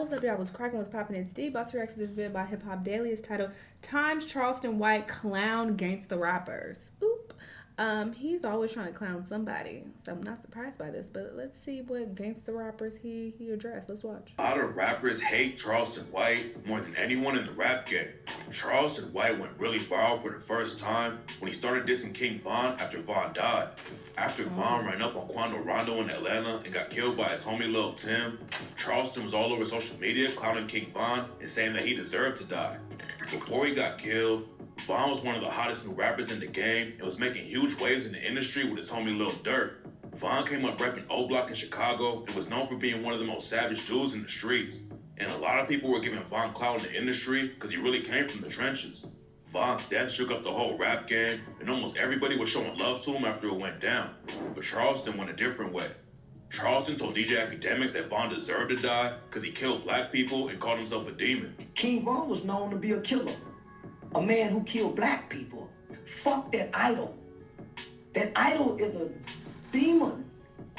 what's up, y'all? What's cracking? What's popping? It's Steve. About to react to this video by Hip Hop Daily. It's titled Times Charleston White Clown Gangsta Rappers. Oop. He's always trying to clown somebody, so I'm not surprised by this. But let's see what gangsta rappers he addressed. Let's watch. A lot of rappers hate Charleston White more than anyone in the rap game. Charleston White went really viral for the first time when he started dissing King Von after Von died. After Von ran up on Quando Rondo in Atlanta and got killed by his homie Lil Tim, Charleston was all over social media clowning King Von and saying that he deserved to die. Before he got killed, Von was one of the hottest new rappers in the game and was making huge waves in the industry with his homie Lil Durk. Von came up repping O-Block in Chicago and was known for being one of the most savage dudes in the streets. And a lot of people were giving Von clout in the industry because he really came from the trenches. Von's death shook up the whole rap game, and almost everybody was showing love to him after it went down. But Charleston went a different way. Charleston told DJ Academics that Von deserved to die because he killed black people and called himself a demon. King Von was known to be a killer. A man who killed black people. Fuck that idol. That idol is a demon.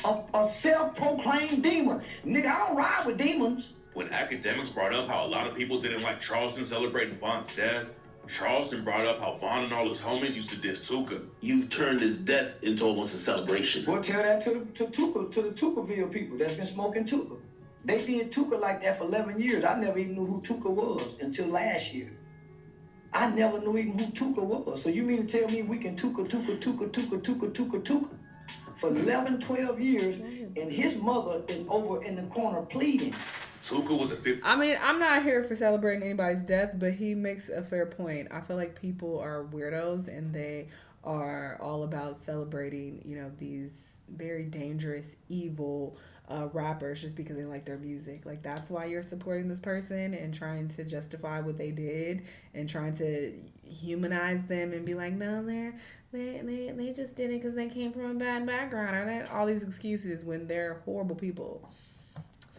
A self-proclaimed demon. Nigga, I don't ride with demons. When Academics brought up how a lot of people didn't like Charleston celebrating Von's death, Charleston brought up how Von and all his homies used to diss Tuka. You've turned his death into almost a celebration. Well, tell that to the Tukaville people that's been smoking Tuka. They did Tuka like that for 11 years. I never even knew who Tuka was until last year. I never knew even who Tuka was. So you mean to tell me we can Tuka for 11, 12 years, and his mother is over in the corner pleading. Tuka was a 50. I mean, I'm not here for celebrating anybody's death, but he makes a fair point. I feel like people are weirdos and they are all about celebrating, you know, these very dangerous, evil rappers just because they like their music. Like, that's why you're supporting this person and trying to justify what they did and trying to humanize them and be like, no, they just did it because they came from a bad background, or that all these excuses when they're horrible people.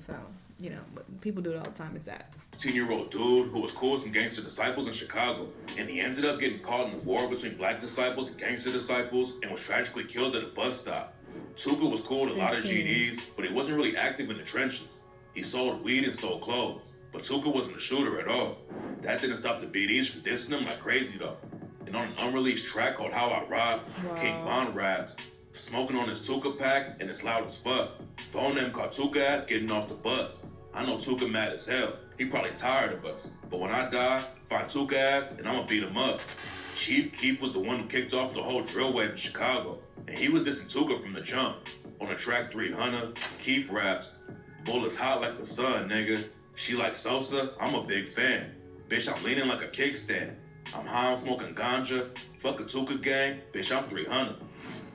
So, you know, but people do it all the time. It's sad. 15-year-old dude who was cool with some gangster disciples in Chicago, and he ended up getting caught in a war between black disciples and gangster disciples and was tragically killed at a bus stop. Tuka was cool with a lot of GDs, but he wasn't really active in the trenches. He sold weed and stole clothes, but Tuka wasn't a shooter at all. That didn't stop the BDs from dissing him like crazy though. And on an unreleased track called How I Rob, King Von raps, smoking on his Tuka pack and it's loud as fuck. Phone them caught Tuka ass getting off the bus. I know Tuka mad as hell. He probably tired of us. But when I die, find Tuka ass and I'ma beat him up. Chief Keef was the one who kicked off the whole drill wave in Chicago. And he was dissing Tuka from the jump. On the track 300, Keef raps, bullets hot like the sun, nigga. She like Sosa, I'm a big fan. Bitch, I'm leaning like a kickstand. I'm high, I'm smoking ganja. Fuck a Tuka gang, bitch, I'm 300.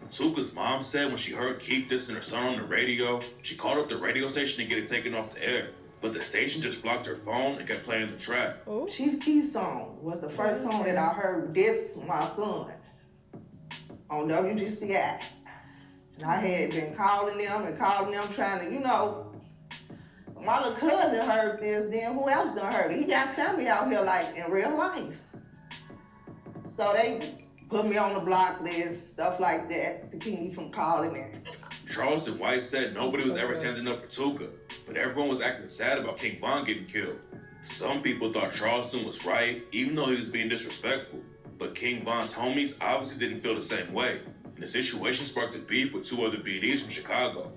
Tuka's mom said when she heard Keith dissing her son on the radio, she called up the radio station to get it taken off the air. But the station just blocked her phone and kept playing the track. Chief Keef's song was the first song that I heard diss my son on WGCI. And I had been calling them trying to, you know, my little cousin heard this, then who else done heard it? He got family out here like in real life. So they put me on the block list, stuff like that, to keep me from calling it. Charleston White said nobody was ever standing up for Tuka, but everyone was acting sad about King Von getting killed. Some people thought Charleston was right, even though he was being disrespectful. But King Von's homies obviously didn't feel the same way, and the situation sparked a beef with two other BDs from Chicago.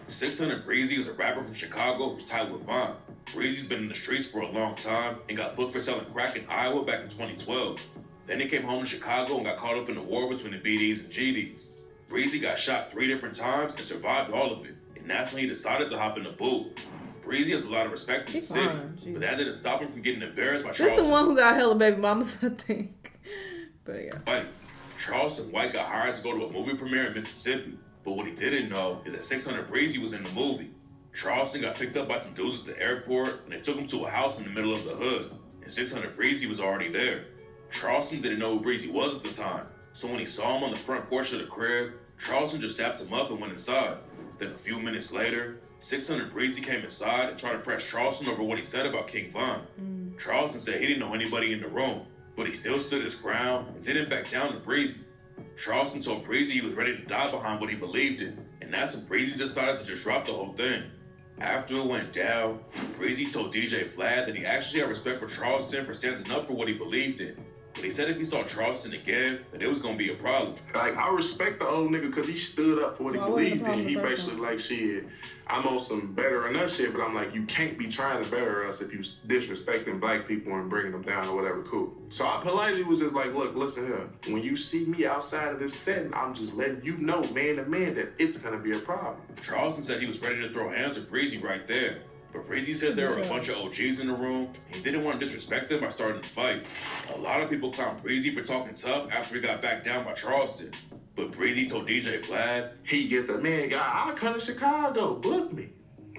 600 Breezy is a rapper from Chicago who's tied with Von. Breezy's been in the streets for a long time and got booked for selling crack in Iowa back in 2012. Then he came home to Chicago and got caught up in the war between the BDs and GDs. Breezy got shot 3 different times and survived all of it, and that's when he decided to hop in the booth. Breezy has a lot of respect in the city, but that didn't stop him from getting embarrassed by Charleston. This the one who got hella baby mamas, I think. But yeah. Charleston White got hired to go to a movie premiere in Mississippi, but what he didn't know is that 600 Breezy was in the movie. Charleston got picked up by some dudes at the airport, and they took him to a house in the middle of the hood, and 600 Breezy was already there. Charleston didn't know who Breezy was at the time, so when he saw him on the front porch of the crib, Charleston just dapped him up and went inside. Then a few minutes later, 600 Breezy came inside and tried to press Charleston over what he said about King Von. Charleston said he didn't know anybody in the room, but he still stood his ground and didn't back down to Breezy. Charleston told Breezy he was ready to die behind what he believed in, and that's when Breezy decided to just drop the whole thing. After it went down, Breezy told DJ Vlad that he actually had respect for Charleston for standing up for what he believed in. But he said if he saw Charleston again, that it was gonna be a problem. Like, I respect the old nigga because he stood up for what he believed in. He basically like, shit, I'm on some better than us shit, but I'm like, you can't be trying to better us if you disrespecting black people and bringing them down or whatever, cool. So I politely was just like, look, listen here. When you see me outside of this setting, I'm just letting you know, man to man, that it's gonna be a problem. Charleston said he was ready to throw hands with Breezy right there. But Breezy said there were a bunch of OGs in the room, and he didn't want to disrespect them by starting to fight. A lot of people clowned Breezy for talking tough after he got backed down by Charleston. But Breezy told DJ Vlad, he get the man guy, I'll come to Chicago, book me.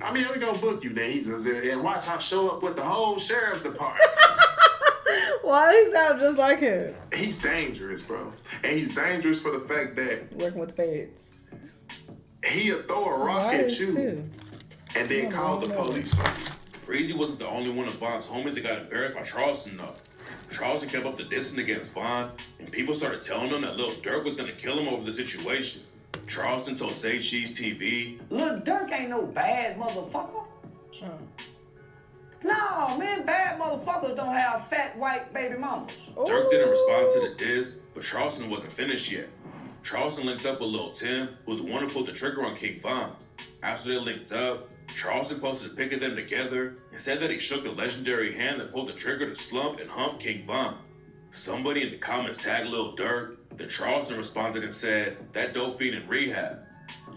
I mean, we gonna book you then. He just, and watch how show up with the whole sheriff's department. Why does he sound just like him? He's dangerous, bro. And he's dangerous for the fact that working with feds. He'll throw a rock at you. Too. And then call the police on you. Breezy wasn't the only one of Von's homies that got embarrassed by Charleston, though. Charleston kept up the distance against Von, and people started telling him that Lil Durk was gonna kill him over the situation. Charleston told Say Cheese TV, Lil Durk ain't no bad motherfucker. No, man, bad motherfuckers don't have fat white baby mamas. Durk didn't respond to the diss, but Charleston wasn't finished yet. Charleston linked up with Lil Tim, who was the one who pulled the trigger on King Von. After they linked up, Charleston posted a pic of them together and said that he shook the legendary hand that pulled the trigger to slump and hump King Von. Somebody in the comments tagged Lil Durk, then Charleston responded and said, that dope fiend in rehab.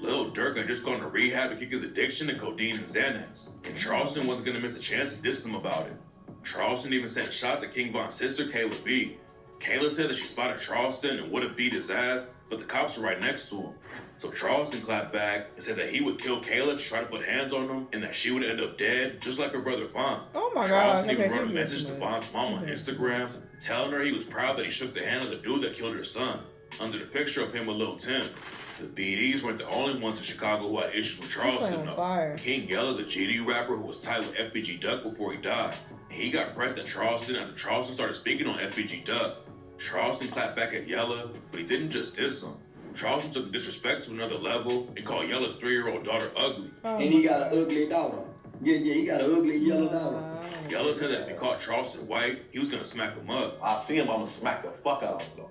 Lil Durk had just gone to rehab to kick his addiction to codeine and Xanax, and Charleston wasn't gonna miss a chance to diss him about it. Charleston even sent shots at King Von's sister, Kayla B. Kayla said that she spotted Charleston and would have beat his ass, but the cops were right next to him. So Charleston clapped back and said that he would kill Kayla to try to put hands on him and that she would end up dead, just like her brother Von. Oh my Charleston God. even wrote a message to Von's mom on Instagram, telling her he was proud that he shook the hand of the dude that killed her son, under the picture of him with Lil Tim. The BDs weren't the only ones in Chicago who had issues with Charleston, though. King Yella's a GD rapper who was tied with FBG Duck before he died. And he got pressed at Charleston after Charleston started speaking on FBG Duck. Charleston clapped back at Yella, but he didn't just diss him. Charleston took the disrespect to another level and called Yella's 3-year-old daughter ugly. And he got an ugly daughter. Yeah, he got an ugly yellow daughter. Yella said that if he caught Charleston white, he was gonna smack him up. I see him, I'ma smack the fuck out of him though.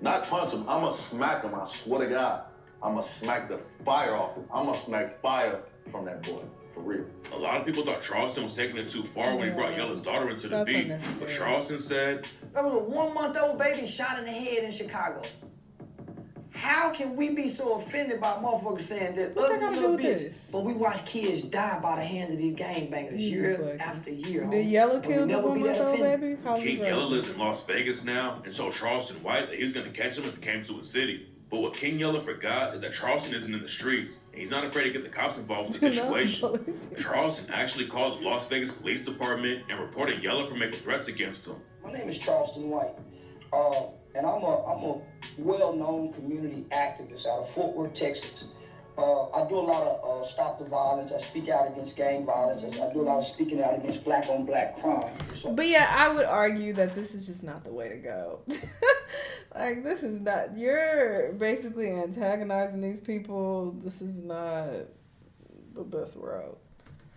Not punch him, I'ma smack him, I swear to God. I'ma smack the fire off him. I'ma smack fire from that boy, for real. A lot of people thought Charleston was taking it too far when he brought Yella's daughter into the beat. But Charleston said, there was a 1-month-old baby shot in the head in Chicago. How can we be so offended by motherfuckers saying that ugly little bitch, but we watch kids die by the hands of these gangbangers year after year? Did Yella kill the 1-month-old baby? King Yella lives in Las Vegas now and told Charleston White that he was gonna catch him if he came to his city. But what King Yella forgot is that Charleston isn't in the streets, and he's not afraid to get the cops involved with the situation. Charleston actually called the Las Vegas Police Department and reported Yella for making threats against him. My name is Charleston White, and I'm a well-known community activist out of Fort Worth, Texas. I do a lot of stop the violence. I speak out against gang violence. I do a lot of speaking out against black-on-black crime. So, but yeah, I would argue that this is just not the way to go. Like, this is not, you're basically antagonizing these people. This is not the best route.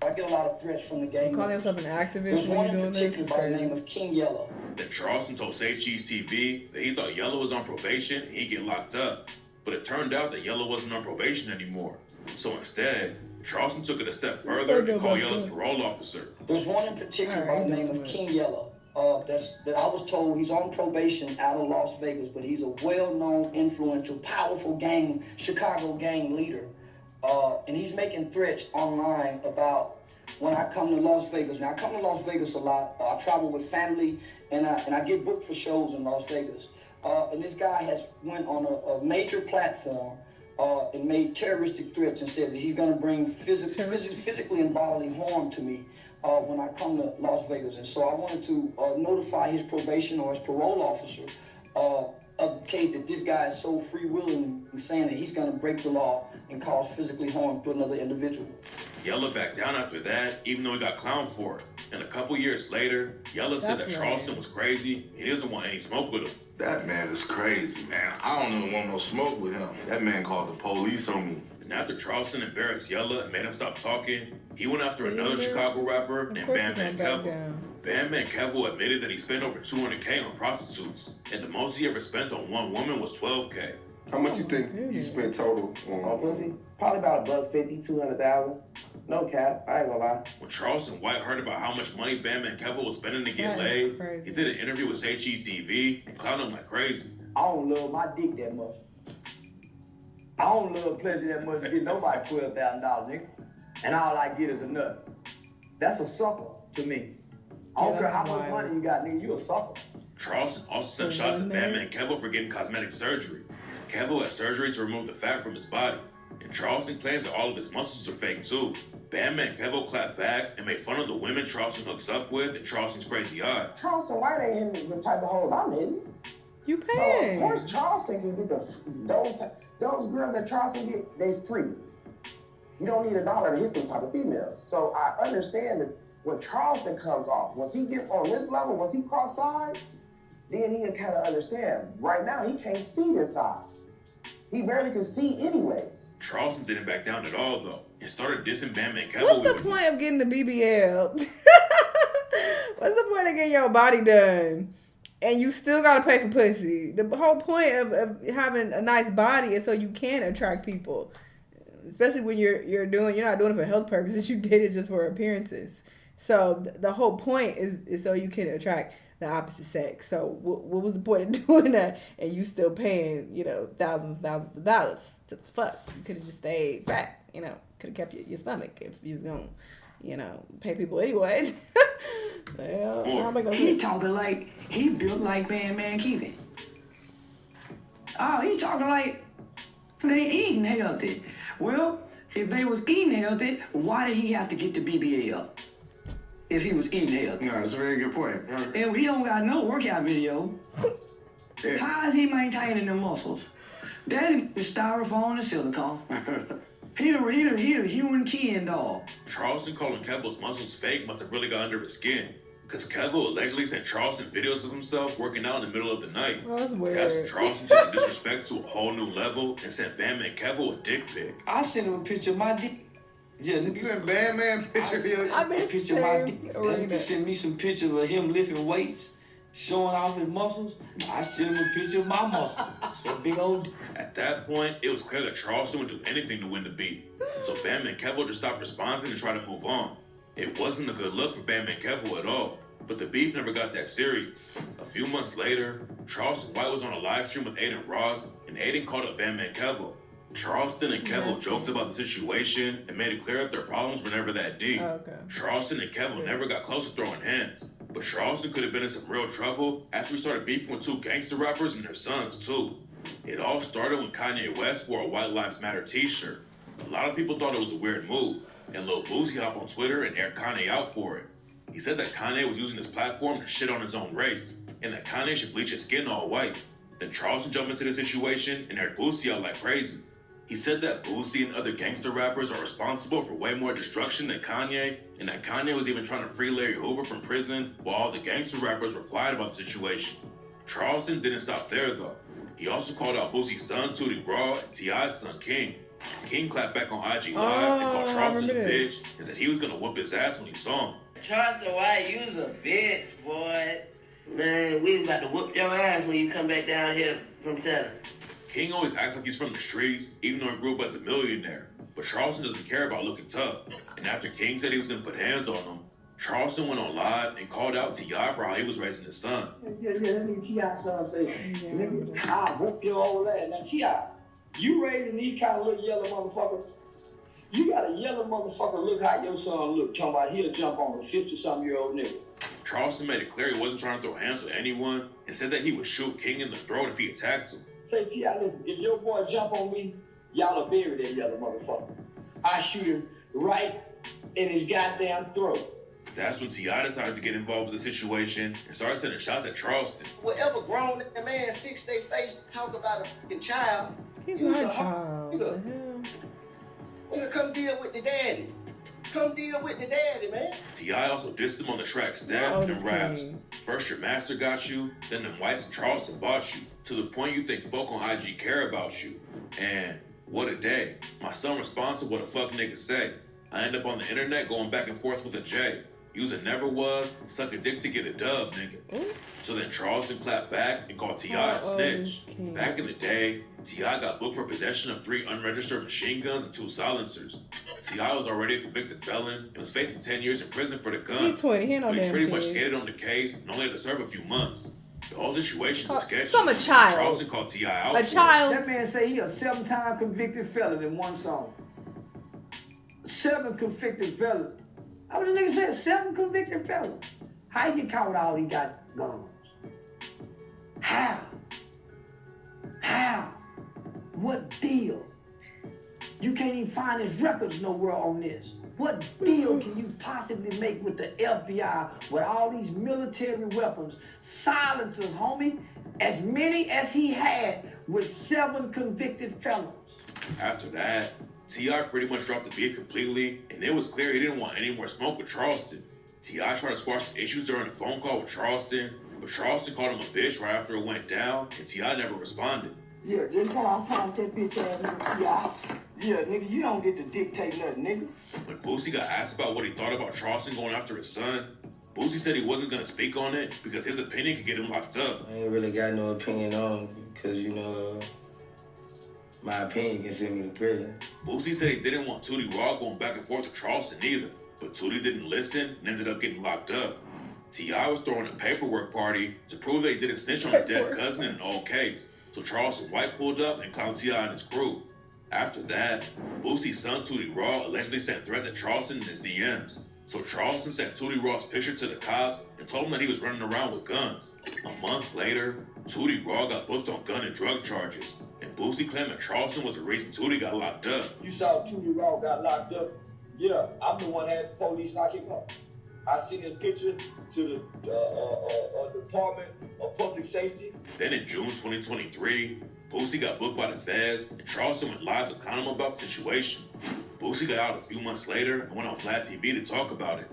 I get a lot of threats from the gang. Calling yourself an activist There's when one you're doing in this particular is by the crazy. name of King Yella. Then Charleston told Say Cheese TV that he thought Yella was on probation and he'd get locked up. But it turned out that Yella wasn't on probation anymore. So instead, Charleston took it a step further and called Yella's parole officer. There's one in particular by the name of King Yella. That I was told he's on probation out of Las Vegas, but he's a well-known, influential, powerful Chicago gang leader. And he's making threats online about when I come to Las Vegas. Now, I come to Las Vegas a lot. I travel with family, and I get booked for shows in Las Vegas. And this guy has went on a major platform and made terroristic threats and said that he's going to bring physically and bodily harm to me when I come to Las Vegas. And so I wanted to notify his probation or his parole officer of the case that this guy is so free-willing and saying that he's going to break the law and cause physically harm to another individual. Yella backed down after that, even though he got clowned for it. And a couple years later, Yella said that Charleston was crazy. He doesn't want any smoke with him. That man is crazy, man. I don't even want no smoke with him. That man called the police on me. And after Charleston embarrassed Yella and made him stop talking, he went after another Chicago rapper named Bman Kev. Bman Kev admitted that he spent over $200K on prostitutes, and the most he ever spent on one woman was $12K. How much you think you spent total on pussy? Probably about $150,000, 200,000. No cap, I ain't gonna lie. When Charleston White heard about how much money Bman Kev was spending to get laid, he did an interview with HG's TV and clowned him like crazy. I don't love my dick that much. I don't love pleasure that much to get nobody $12,000, nigga. And all I get is a nut. That's a sucker to me. I don't care how much money you got, nigga, you a sucker. Charleston also sent shots at Bman Kev for getting cosmetic surgery. Kev had surgery to remove the fat from his body. And Charleston claims that all of his muscles are fake too. Bman Kev clapped back and made fun of the women Charleston hooks up with and Charleston's crazy eye. Charleston White ain't in the type of hoes I'm in. You So paying. of course Charleston can get those girls that Charleston get, they free. You don't need $1 to hit them type of females. So I understand that when Charleston comes off, once he gets on this level, once he cross sides, then he can kind of understand. Right now, he can't see this side. He barely can see anyways. Charleston didn't back down at all though, and started dissing Bman Kev. What's the point of getting the BBL? What's the point of getting your body done? And you still gotta pay for pussy. The whole point of having a nice body is so you can attract people. Especially when you're not doing it for health purposes, you did it just for appearances. So the whole point is so you can attract the opposite sex. So what was the point of doing that? And you still paying, thousands of dollars to fuck. You could have just stayed fat, could have kept your stomach if you was gonna, pay people anyways. He talking like he built like Bman Kev. Oh, he talking like they eating healthy. Well, if they was eating healthy, why did he have to get the BBL? If he was eating healthy. No, that's a very good point. And he don't got no workout video. Yeah. How is he maintaining the muscles? That is styrofoam and silicone. He the human Ken doll. Charleston calling Kev's muscles fake must have really got under his skin. Because Kev allegedly sent Charleston videos of himself working out in the middle of the night. Oh, that's weird. That's when Charleston took the disrespect to a whole new level and sent Bman Kev a dick pic. I sent him a picture of my dick. Yeah, You and Bman picture of your... I'm in the picture of my same dick. arena. He sent me some pictures of him lifting weights, showing off his muscles. I sent him a picture of my muscles. That big old... At that point, it was clear that Charleston would do anything to win the beef. So Bman Kev just stopped responding and tried to move on. It wasn't a good look for Bman Kev at all. But the beef never got that serious. A few months later, Charleston White was on a live stream with Aiden Ross, and Aiden called up Bman Kev. Charleston and Kev joked about the situation and made it clear that their problems were never that deep. Okay. Charleston and Kev never got close to throwing hands. But Charleston could have been in some real trouble after he started beefing with two gangster rappers and their sons, too. It all started when Kanye West wore a White Lives Matter t-shirt. A lot of people thought it was a weird move, and Lil Boosie hopped on Twitter and aired Kanye out for it. He said that Kanye was using his platform to shit on his own race, and that Kanye should bleach his skin all white. Then Charleston jumped into the situation and aired Boosie out like crazy. He said that Boosie and other gangster rappers are responsible for way more destruction than Kanye, and that Kanye was even trying to free Larry Hoover from prison while all the gangster rappers were quiet about the situation. Charleston didn't stop there though. He also called out Boosie's son, Tootie Raw, and T.I.'s son, King. King clapped back on IG Live and called Charleston a bitch and said he was gonna whoop his ass when he saw him. Charleston White, you was a bitch, boy. Man, we was about to whoop your ass when you come back down here from Texas. King always acts like he's from the streets, even though he grew up as a millionaire. But Charleston doesn't care about looking tough. And after King said he was gonna put hands on him, Charleston went on live and called out T.I. for how he was raising his son. Yeah, that nigga T.I. son say, nigga, I'll whoop your old ass. Now, T.I., you raising these kind of little yellow motherfuckers? You got a yellow motherfucker, look how your son look, talking about he'll jump on a 50-something-year-old nigga. Charleston made it clear he wasn't trying to throw hands with anyone and said that he would shoot King in the throat if he attacked him. Say, T.I., listen, if your boy jump on me, y'all will bury that yellow motherfucker. I shoot him right in his goddamn throat. That's when T.I. decided to get involved with the situation and started sending shots at Charleston. Whatever grown man fix their face to talk about a fucking child, He's not a child. Nigga, come deal with the daddy. Come deal with the daddy, man. T.I. also dissed him on the track Step and Raps. First your master got you, then them whites in Charleston bought you, to the point you think folk on IG care about you. And What a day. My son responds to what a fuck niggas say. I end up on the internet going back and forth with a J. Using never was, suck a dick to get a dub, nigga. So then Charleston clapped back and called T.I. a snitch. Back in the day, T.I. got booked for possession of 3 unregistered machine guns and 2 silencers. T.I. was already a convicted felon and was facing 10 years in prison for the gun. He 20, he ain't no but he damn pretty kid. much skated on the case and only had to serve a few months. The whole situation was sketchy. I'm a child. Charleston called T.I. out A for it. child. That man say he a 7-time convicted felon in one song. 7 convicted felons. I was nigga said 7 convicted felons. How you count with all he got guns? How? How? What deal? You can't even find his records nowhere on this. What deal can you possibly make with the FBI with all these military weapons, silencers, homie? As many as he had with 7 convicted felons. After that, T.I. pretty much dropped the beat completely, and it was clear he didn't want any more smoke with Charleston. T.I. tried to squash the issues during a phone call with Charleston, but Charleston called him a bitch right after it went down, and T.I. never responded. Yeah, just call that bitch ass nigga T.I. Yeah, nigga, you don't get to dictate nothing, nigga. When Boosie got asked about what he thought about Charleston going after his son, Boosie said he wasn't gonna speak on it because his opinion could get him locked up. I ain't really got no opinion on it because, my opinion can send me to prison. Boosie said he didn't want Tootie Raw going back and forth with Charleston either, but Tootie didn't listen and ended up getting locked up. T.I. was throwing a paperwork party to prove that he didn't snitch on his dead cousin in an old case, so Charleston White pulled up and clowned T.I. and his crew. After that, Boosie's son Tootie Raw allegedly sent threats at Charleston in his DMs. So Charleston sent Tootie Raw's picture to the cops and told him that he was running around with guns. A month later, Tootie Raw got booked on gun and drug charges, and Boosie claimed that Charleston was the reason Tootie got locked up. You saw Tootie Raw got locked up? Yeah, I'm the one that had the police lock him up. I sent his picture to the Department of Public Safety. Then in June 2023, Boosie got booked by the feds, and Charleston went live to clown him about the situation. Boosie got out a few months later and went on Vlad TV to talk about it.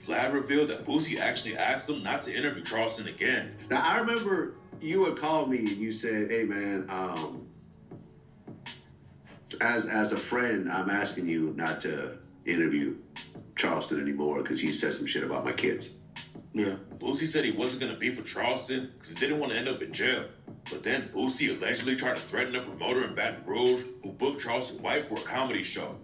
Vlad revealed that Boosie actually asked him not to interview Charleston again. Now, I remember you had called me and you said, hey, man, as a friend, I'm asking you not to interview Charleston anymore because he said some shit about my kids. Yeah. Boosie said he wasn't going to beef with Charleston because he didn't want to end up in jail. But then Boosie allegedly tried to threaten a promoter in Baton Rouge who booked Charleston White for a comedy show.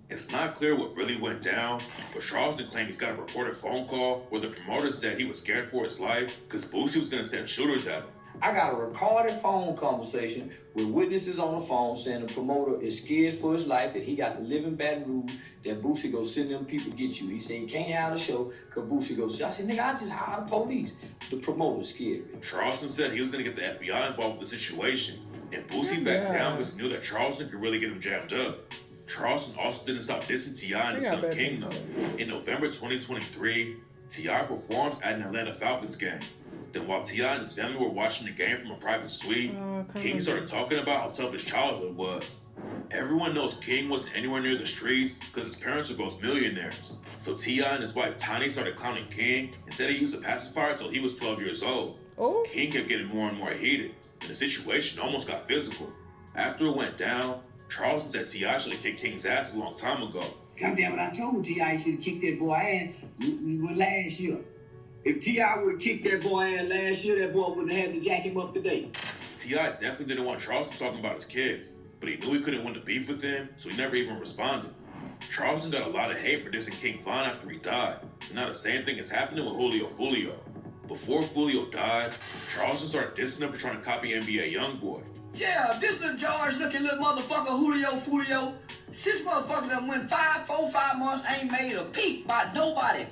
It's not clear what really went down, but Charleston claimed he's got a recorded phone call where the promoter said he was scared for his life because Boosie was going to send shooters at him. I got a recorded phone conversation with witnesses on the phone saying the promoter is scared for his life, that he got to live in Baton Rouge, that Boosie go send them people to get you. He said he can't have the show because Boosie goes, I said, nigga, I just hired the police. The promoter's scared. Charleston said he was going to get the FBI involved with the situation, and Boosie backed down because he knew that Charleston could really get him jammed up. Charleston also didn't stop dissing T.I. and his son King, though. In November 2023, T.I. performs at an Atlanta Falcons game. Then while T.I. and his family were watching the game from a private suite, King started talking about how tough his childhood was. Everyone knows King wasn't anywhere near the streets because his parents were both millionaires. So T.I. and his wife Tiny started clowning King and said he used a pacifier until he was 12 years old. King kept getting more and more heated, and the situation almost got physical. After it went down, Charleston said T.I. should have kicked King's ass a long time ago. Goddamn it, I told T.I. should have kicked that boy ass last year. If T.I. would have kicked that boy ass last year, that boy wouldn't have had to jack him up today. T.I. definitely didn't want Charleston talking about his kids, but he knew he couldn't win the beef with him, so he never even responded. Charleston got a lot of hate for dissing King Von after he died, and now the same thing is happening with Julio Fulio. Before Fulio died, Charleston started dissing him for trying to copy NBA YoungBoy. Yeah, this little George looking little motherfucker, Julio Fulio. This motherfucker done went 5 months, ain't made a peep by nobody.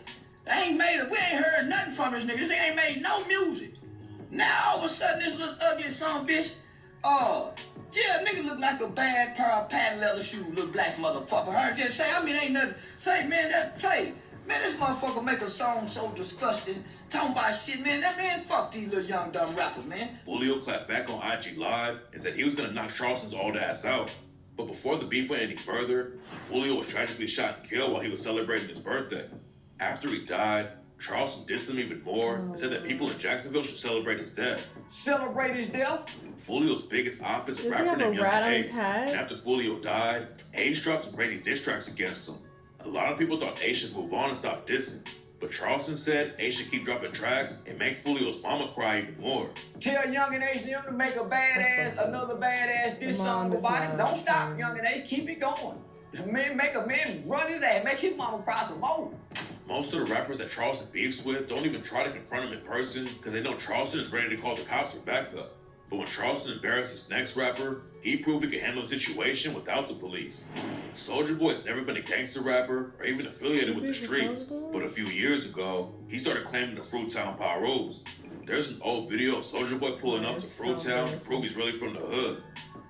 We ain't heard nothing from this nigga. This nigga ain't made no music. Now all of a sudden this little ugly son bitch, yeah, nigga look like a bad pair of patent leather shoes, little black motherfucker. Heard that say, ain't nothing. Say, man, this motherfucker make a song so disgusting. Talking about shit, man, fuck these little young dumb rappers, man. Julio clapped back on IG Live and said he was gonna knock Charleston's old ass out. But before the beef went any further, Julio was tragically shot and killed while he was celebrating his birthday. After he died, Charleston dissed him even more and said that people in Jacksonville should celebrate his death. Celebrate his death? Fulio's biggest op is a Does he rapper have a named Young rat on his Ace. head? And after Fulio died, Ace dropped some crazy diss tracks against him. A lot of people thought Ace should move on and stop dissing. But Charleston said Ace should keep dropping tracks and make Fulio's mama cry even more. Tell Young and H to make another badass diss song about it. Don't stop, Young and H. Keep it going. Man, make a man run his ass. Make his mama cry some more. Most of the rappers that Charleston beefs with don't even try to confront him in person because they know Charleston is ready to call the cops for backup. But when Charleston embarrassed his next rapper, he proved he could handle the situation without the police. Soulja Boy has never been a gangster rapper or even affiliated with the streets. But a few years ago, he started claiming the Fruittown Power Rules. There's an old video of Soulja Boy pulling up to Fruittown to prove he's really from the hood.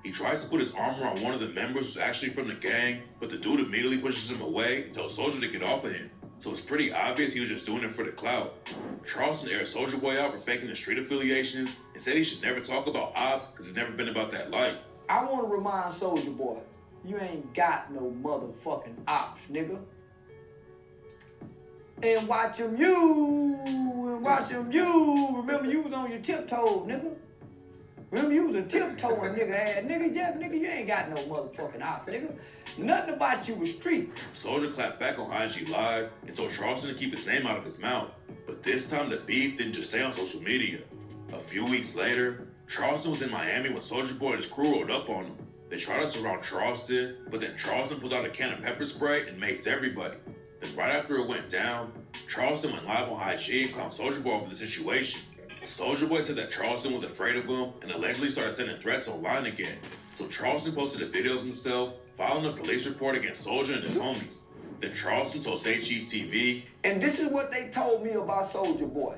He tries to put his arm around one of the members who's actually from the gang, but the dude immediately pushes him away and tells Soulja to get off of him. So it's pretty obvious he was just doing it for the clout. Charleston aired Soulja Boy out for faking his street affiliations and said he should never talk about ops because it's never been about that life. I want to remind Soulja Boy, you ain't got no motherfucking ops, nigga. And watch him you. Remember you was on your tiptoes, nigga. Remember you was a tiptoeing nigga ass nigga. Yeah, nigga, you ain't got no motherfucking ops, nigga. Nothing about you was street. Soulja clapped back on IG Live and told Charleston to keep his name out of his mouth. But this time the beef didn't just stay on social media. A few weeks later, Charleston was in Miami when Soulja Boy and his crew rolled up on him. They tried to surround Charleston, but then Charleston pulled out a can of pepper spray and maced everybody. Then right after it went down, Charleston went live on IG and clowned Soulja Boy over the situation. Soulja Boy said that Charleston was afraid of him and allegedly started sending threats online again. So Charleston posted a video of himself filing a police report against Soulja and his homies. Then Charleston told Say Cheese TV, and this is what they told me about Soulja Boy.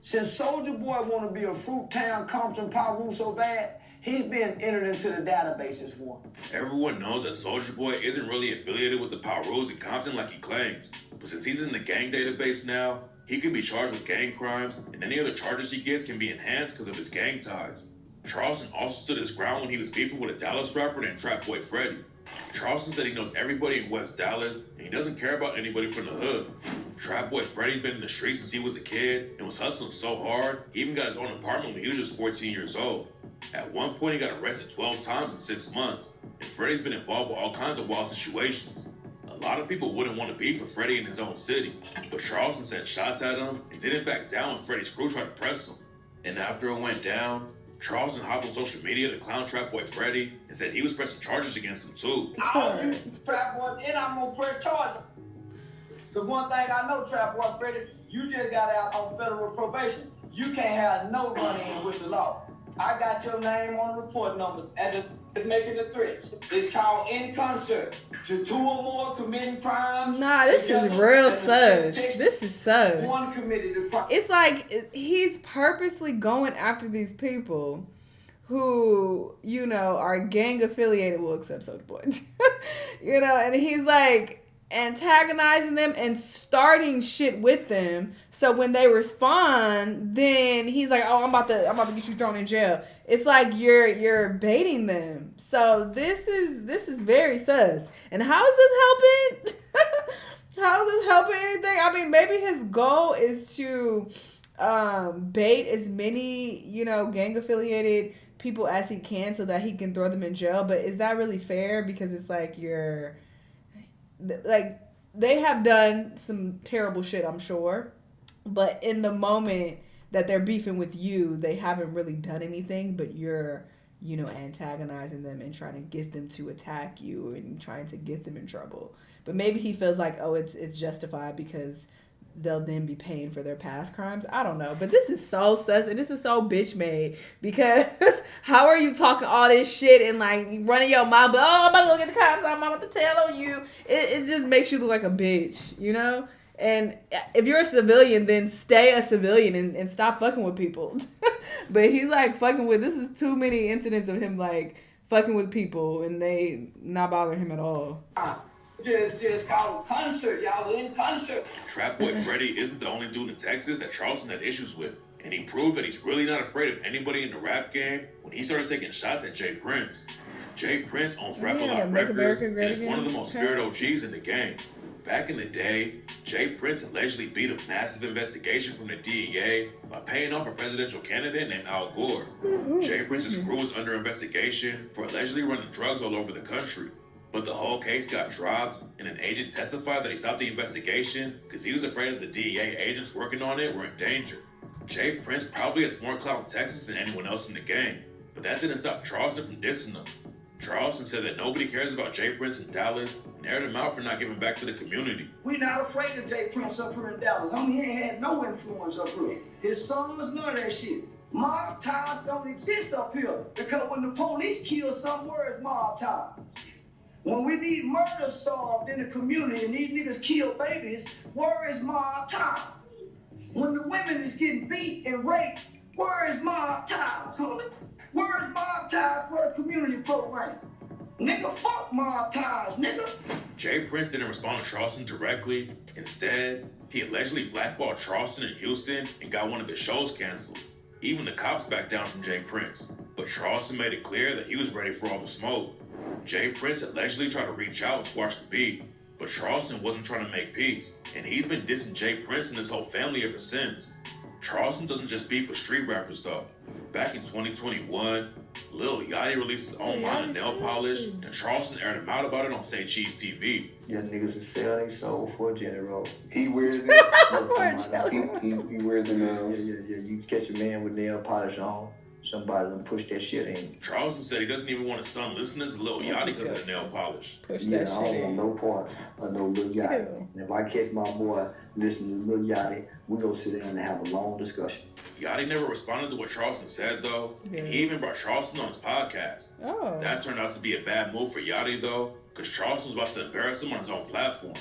Since Soulja Boy want to be a Fruittown, Compton, Power Rule so bad, he's been entered into the database as one. Everyone knows that Soulja Boy isn't really affiliated with the Power Rules in Compton like he claims. But since he's in the gang database now, he can be charged with gang crimes, and any other charges he gets can be enhanced because of his gang ties. Charleston also stood his ground when he was beefing with a Dallas rapper named Trap Boy Freddy. Charleston said he knows everybody in West Dallas, and he doesn't care about anybody from the hood. Trap Boy Freddy's been in the streets since he was a kid and was hustling so hard, he even got his own apartment when he was just 14 years old. At one point, he got arrested 12 times in 6 months, and Freddy's been involved with all kinds of wild situations. A lot of people wouldn't want to beef with Freddy in his own city, but Charleston sent shots at him and didn't back down when Freddy's crew tried to press him. And after it went down, Charleston hopped on social media to clown Trap Boy Freddy and said he was pressing charges against him too. All you Trap Boys, and I'm gonna press charges. The one thing I know, Trap Boy Freddy, you just got out on federal probation. You can't have no run-in with the law. I got your name on the report number as it's making the threats. It's called in concert to 2 or more committing crimes. Nah, this is real sus. This is sus. One committed a crime. It's like he's purposely going after these people who, you know, are gang affiliated. Well, except Soulja Boy. You know, and he's like antagonizing them and starting shit with them. So when they respond, then he's like, "Oh, I'm about to get you thrown in jail." It's like you're baiting them. So this is very sus. And how is this helping? How is this helping anything? I mean, maybe his goal is to bait as many, you know, gang affiliated people as he can so that he can throw them in jail. But is that really fair? Because it's like they have done some terrible shit, I'm sure, but in the moment that they're beefing with you, they haven't really done anything, but you're, you know, antagonizing them and trying to get them to attack you and trying to get them in trouble. But maybe he feels like, oh, it's justified because they'll then be paying for their past crimes. I don't know. But this is so sus and this is so bitch made, because how are you talking all this shit and like running your mouth, but I'm about to go get the cops, I'm about to tell on you. It just makes you look like a bitch, you know? And if you're a civilian, then stay a civilian and stop fucking with people. But he's like fucking with, this is too many incidents of him like fucking with people and they not bothering him at all. Just called concert, y'all in concert. Trap Boy Freddy isn't the only dude in Texas that Charleston had issues with, and he proved that he's really not afraid of anybody in the rap game when he started taking shots at Jay Prince. Jay Prince owns Rap-A-Lot Records and is one of the most feared OGs in the game. Back in the day, Jay Prince allegedly beat a massive investigation from the DEA by paying off a presidential candidate named Al Gore. Jay Prince's crew was under investigation for allegedly running drugs all over the country. But the whole case got dropped, and an agent testified that he stopped the investigation because he was afraid that the DEA agents working on it were in danger. Jay Prince probably has more clout in Texas than anyone else in the game, but that didn't stop Charleston from dissing him. Charleston said that nobody cares about Jay Prince in Dallas and aired him out for not giving back to the community. We not afraid of Jay Prince up here in Dallas. He ain't had no influence up here. His sons, none of that shit. Mob ties don't exist up here because when the police kill some, where is mob ties? When we need murder solved in the community and these niggas kill babies, where is mob ties? When the women is getting beat and raped, where is mob ties, homie? Where is mob ties for the community program? Nigga, fuck mob ties, nigga. Jay Prince didn't respond to Charleston directly. Instead, he allegedly blackballed Charleston and Houston and got one of his shows canceled. Even the cops backed down from Jay Prince. But Charleston made it clear that he was ready for all the smoke. Jay Prince allegedly tried to reach out and squash the beef, but Charleston wasn't trying to make peace, and he's been dissing Jay Prince and his whole family ever since. Charleston doesn't just beef with street rappers though. Back in 2021, Lil Yachty released his own line of nail polish, and Charleston aired him out about it on Say Cheese TV. Young niggas will sell their soul for a general. He wears it. he wears the nails. Yeah. You catch a man with nail polish on, somebody done push that shit in. Charleston said he doesn't even want his son listening to Lil Yachty because of the nail polish. I don't want no part of no Lil Yachty. And if I catch my boy listening to Lil Yachty, we gonna sit down and have a long discussion. Yachty never responded to what Charleston said though, and he even brought Charleston on his podcast. That turned out to be a bad move for Yachty though, because Charleston was about to embarrass him on his own platform.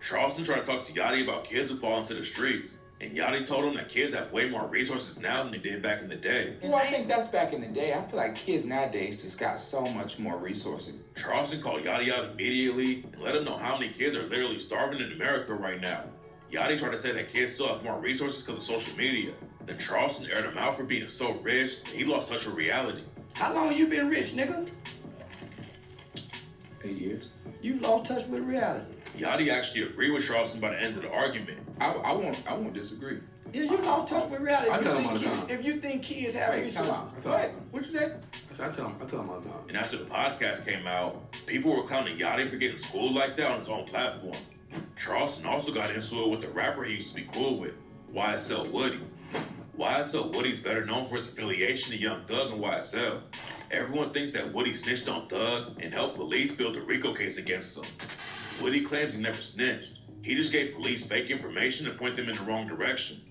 Charleston tried to talk to Yachty about kids who fall into the streets, and Yachty told him that kids have way more resources now than they did back in the day. Well, I think that's back in the day. I feel like kids nowadays just got so much more resources. Charleston called Yachty out immediately and let him know how many kids are literally starving in America right now. Yachty tried to say that kids still have more resources because of social media. Then Charleston aired him out for being so rich that he lost touch with reality. How long you been rich, nigga? 8 years. You lost touch with reality. Yachty actually agreed with Charleston by the end of the argument. I won't disagree. Yeah, you lost touch with reality. I tell him all the time. If you think kids have resources. What'd you say? I tell him all the time. And after the podcast came out, people were clowning Yachty for getting schooled like that on his own platform. Charleston also got into it with the rapper he used to be cool with, YSL Woody. YSL Woody's better known for his affiliation to Young Thug and YSL. Everyone thinks that Woody snitched on Thug and helped police build a RICO case against him. Woody claims he never snitched. He just gave police fake information to point them in the wrong direction.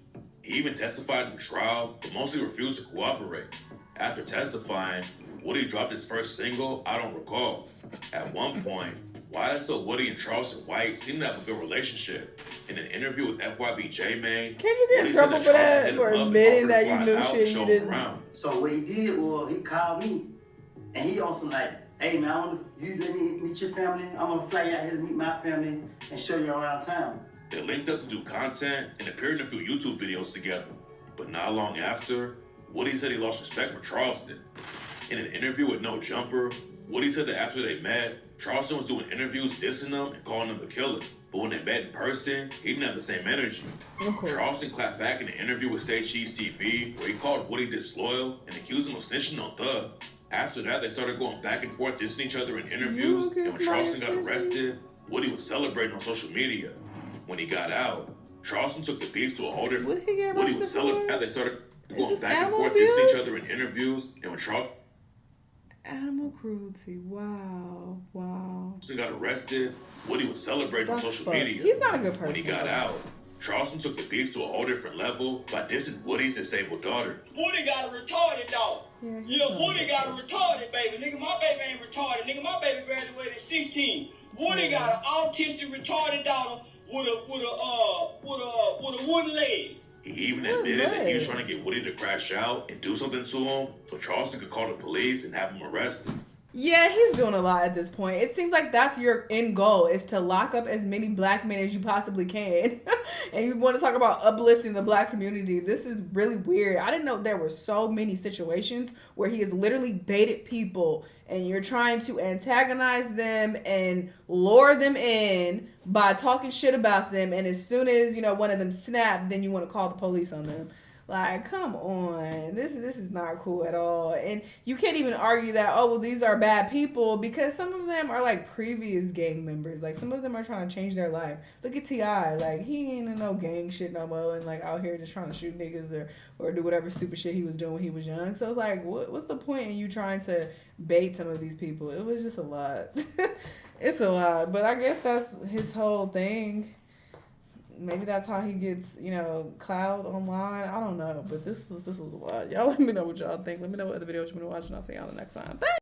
He even testified in the trial, but mostly refused to cooperate. After testifying, Woody dropped his first single, I Don't Recall. At one point, YSL Woody and Charleston White seemed to have a good relationship. In an interview with FYB J-Mane, can you get in trouble for that? For admitting that you knew shit you didn't? So what he did was he called me, and he also like, hey man, I want you let me meet your family. I'm gonna fly you out here to meet my family and show you around town. They linked up to do content and appeared in a few YouTube videos together. But not long after, Woody said he lost respect for Charleston. In an interview with No Jumper, Woody said that after they met, Charleston was doing interviews dissing him and calling him a killer. But when they met in person, he didn't have the same energy. Charleston clapped back in an interview with Say Cheese TV, where he called Woody disloyal and accused him of snitching on Thug. After that, they started going back and forth dissing each other in interviews, and when Charleston got arrested, Woody was celebrating on social media. When he got out, Charleston took the beef to a whole different... Woody was celebrating. They started going back and forth dissing each other in interviews, and when Charleston Animal cruelty. Wow. got arrested, Woody was celebrating on social media. He's not a good person. When he got out, Charleston took the beef to a whole different level by dissing Woody's disabled daughter. Woody got a retarded daughter. Yeah, Woody got a retarded baby. Nigga, my baby ain't retarded. Nigga, my baby graduated 16. Woody got an autistic retarded daughter with a wooden leg. He even admitted that he was trying to get Woody to crash out and do something to him so Charleston could call the police and have him arrested. Yeah, he's doing a lot at this point. It seems like that's your end goal, is to lock up as many black men as you possibly can. And you want to talk about uplifting the black community. This is really weird. I didn't know there were so many situations where he has literally baited people and you're trying to antagonize them and lure them in by talking shit about them. And as soon as, you know, one of them snap, then you want to call the police on them. Like, come on. This is not cool at all. And you can't even argue that, oh, well, these are bad people, because some of them are, like, previous gang members. Like, some of them are trying to change their life. Look at T.I. Like, he ain't in no gang shit no more and, like, out here just trying to shoot niggas or do whatever stupid shit he was doing when he was young. So it's like, what's the point in you trying to bait some of these people? It was just a lot. It's a lot. But I guess that's his whole thing. Maybe that's how he gets, you know, clout online. I don't know, but this was a lot. Y'all let me know what y'all think. Let me know what other videos you want to watch, and I'll see y'all the next time. Bye!